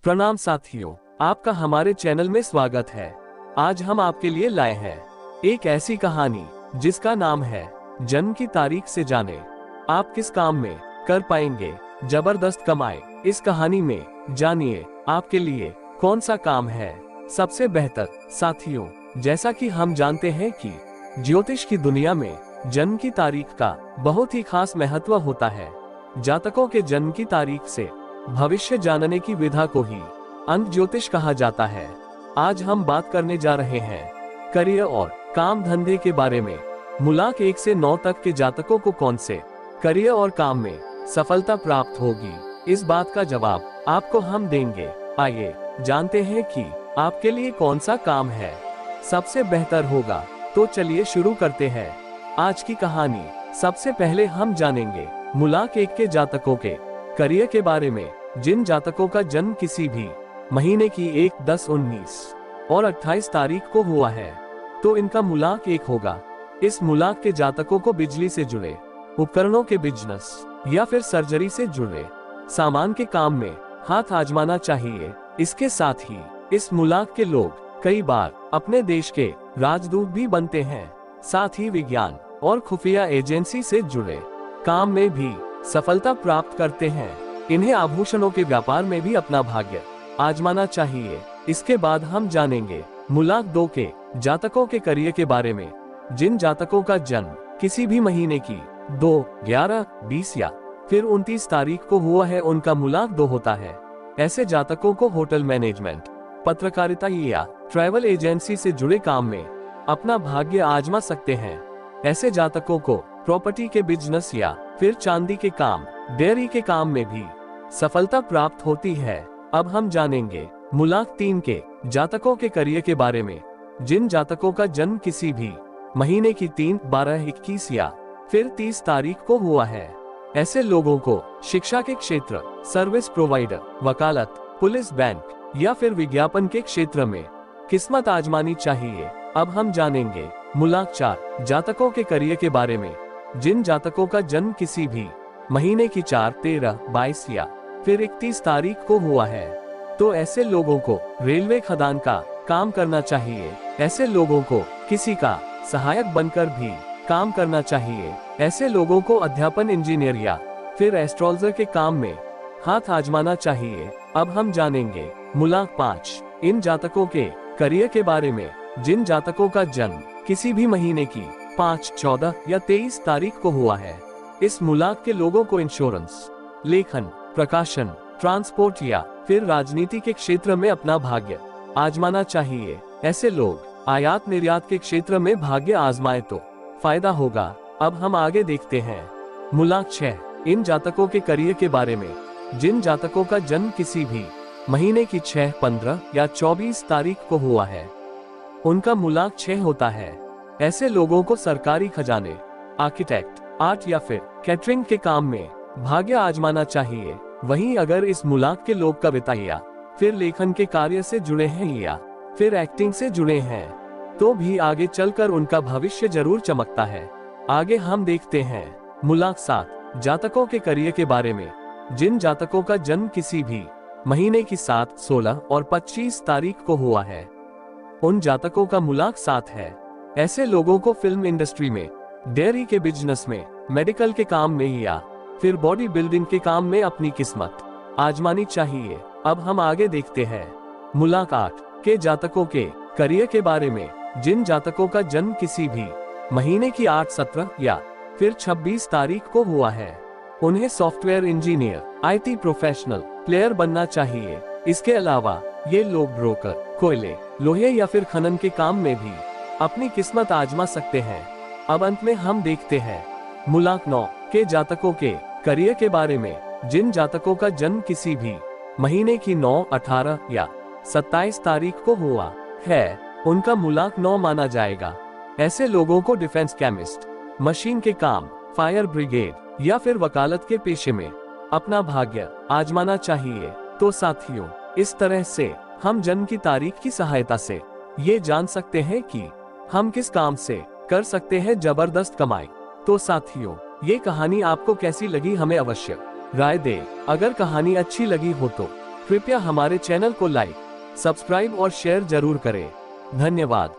प्रणाम साथियों, आपका हमारे चैनल में स्वागत है। आज हम आपके लिए लाए हैं एक ऐसी कहानी जिसका नाम है जन्म की तारीख से जाने आप किस काम में कर पाएंगे जबरदस्त कमाई। इस कहानी में जानिए आपके लिए कौन सा काम है सबसे बेहतर। साथियों, जैसा कि हम जानते हैं कि ज्योतिष की दुनिया में जन्म की तारीख का बहुत ही खास महत्व होता है। जातकों के जन्म की तारीख से भविष्य जानने की विधा को ही अंक ज्योतिष कहा जाता है। आज हम बात करने जा रहे हैं करियर और काम धंधे के बारे में। मूलांक 1 से 9 तक के जातकों को कौन से करियर और काम में सफलता प्राप्त होगी, इस बात का जवाब आपको हम देंगे। आइए जानते हैं कि आपके लिए कौन सा काम है सबसे बेहतर होगा। तो चलिए शुरू करते हैं आज की कहानी। सबसे पहले हम जानेंगे मूलांक 1 के जातकों के करियर के बारे में। जिन जातकों का जन्म किसी भी महीने की 1, 10, 19 और 28 तारीख को हुआ है तो इनका मूलांक 1 होगा। इस मूलांक के जातकों को बिजली से जुड़े उपकरणों के बिजनेस या फिर सर्जरी से जुड़े सामान के काम में हाथ आजमाना चाहिए। इसके साथ ही इस मूलांक के लोग कई बार अपने देश के राजदूत भी बनते हैं। साथ ही विज्ञान और खुफिया एजेंसी से जुड़े काम में भी सफलता प्राप्त करते हैं। इन्हें आभूषणों के व्यापार में भी अपना भाग्य आजमाना चाहिए। इसके बाद हम जानेंगे मूलांक 2 के जातकों के करियर के बारे में। जिन जातकों का जन्म किसी भी महीने की 2, 11, 20 या फिर 29 तारीख को हुआ है उनका मूलांक 2 होता है। ऐसे जातकों को होटल मैनेजमेंट, पत्रकारिता या ट्रैवल एजेंसी से जुड़े काम में अपना भाग्य आजमा सकते हैं। ऐसे जातकों को प्रॉपर्टी के बिजनेस या फिर चांदी के काम, डेयरी के काम में भी सफलता प्राप्त होती है। अब हम जानेंगे मूलांक 3 के जातकों के करियर के बारे में। जिन जातकों का जन्म किसी भी महीने की 3, 12, 21 या फिर 30 तारीख को हुआ है ऐसे लोगों को शिक्षा के क्षेत्र, सर्विस प्रोवाइडर, वकालत, पुलिस, बैंक या फिर विज्ञापन के क्षेत्र में किस्मत आजमानी चाहिए। अब हम जानेंगे मूलांक 4 जातकों के करियर के बारे में। जिन जातकों का जन्म किसी भी महीने की 4, 13, 22 या फिर 31 तारीख को हुआ है तो ऐसे लोगों को रेलवे खदान का काम करना चाहिए। ऐसे लोगों को किसी का सहायक बनकर भी काम करना चाहिए। ऐसे लोगों को अध्यापन, इंजीनियर या फिर एस्ट्रोलॉजर के काम में हाथ आजमाना चाहिए। अब हम जानेंगे मूलांक 5 इन जातकों के करियर के बारे में। जिन जातकों का जन्म किसी भी महीने की 5, 14 या 23 तारीख को हुआ है इस मूलांक के लोगों को इंश्योरेंस, लेखन, प्रकाशन, ट्रांसपोर्ट या फिर राजनीति के क्षेत्र में अपना भाग्य आजमाना चाहिए। ऐसे लोग आयात निर्यात के क्षेत्र में भाग्य आजमाए तो फायदा होगा। अब हम आगे देखते हैं मूलांक 6 इन जातकों के करियर के बारे में। जिन जातकों का जन्म किसी भी महीने की 6, 15 या 24 तारीख को हुआ है उनका मूलांक 6 होता है। ऐसे लोगों को सरकारी खजाने, आर्किटेक्ट, आर्ट या फिर कैटरिंग के काम में भाग्य आजमाना चाहिए। वहीं अगर इस मूलांक के लोग कविता या फिर लेखन के कार्य से जुड़े हैं या फिर एक्टिंग से जुड़े हैं तो भी आगे चलकर उनका भविष्य जरूर चमकता है। आगे हम देखते हैं मूलांक 7 जातकों के करियर के बारे में। जिन जातकों का जन्म किसी भी महीने की 7, 16 और 25 तारीख को हुआ है उन जातकों का मूलांक 7 है। ऐसे लोगों को फिल्म इंडस्ट्री में, डेयरी के बिजनेस में, मेडिकल के काम में या फिर बॉडी बिल्डिंग के काम में अपनी किस्मत आजमानी चाहिए। अब हम आगे देखते हैं मूलांक 8 के जातकों के करियर के बारे में। जिन जातकों का जन्म किसी भी महीने की 8, 17 या फिर 26 तारीख को हुआ है उन्हें software engineer, IT professional, player बनना चाहिए। इसके अलावा ये लोग ब्रोकर, कोयले, लोहे या फिर खनन के काम में भी अपनी किस्मत आजमा सकते हैं। अब अंत में हम देखते हैं मूलांक 9 के जातकों के करियर के बारे में। जिन जातकों का जन्म किसी भी महीने की 9, 18 या 27 तारीख को हुआ है उनका मूलांक 9 माना जाएगा। ऐसे लोगों को डिफेंस, केमिस्ट, मशीन के काम, फायर ब्रिगेड या फिर वकालत के पेशे में अपना भाग्य आजमाना चाहिए। तो साथियों, इस तरह से हम जन्म की तारीख की सहायता से ये जान सकते हैं कि हम किस काम से कर सकते हैं जबरदस्त कमाई। तो साथियों, ये कहानी आपको कैसी लगी हमें अवश्य राय दें। अगर कहानी अच्छी लगी हो तो कृपया हमारे चैनल को लाइक, सब्सक्राइब और शेयर जरूर करें। धन्यवाद।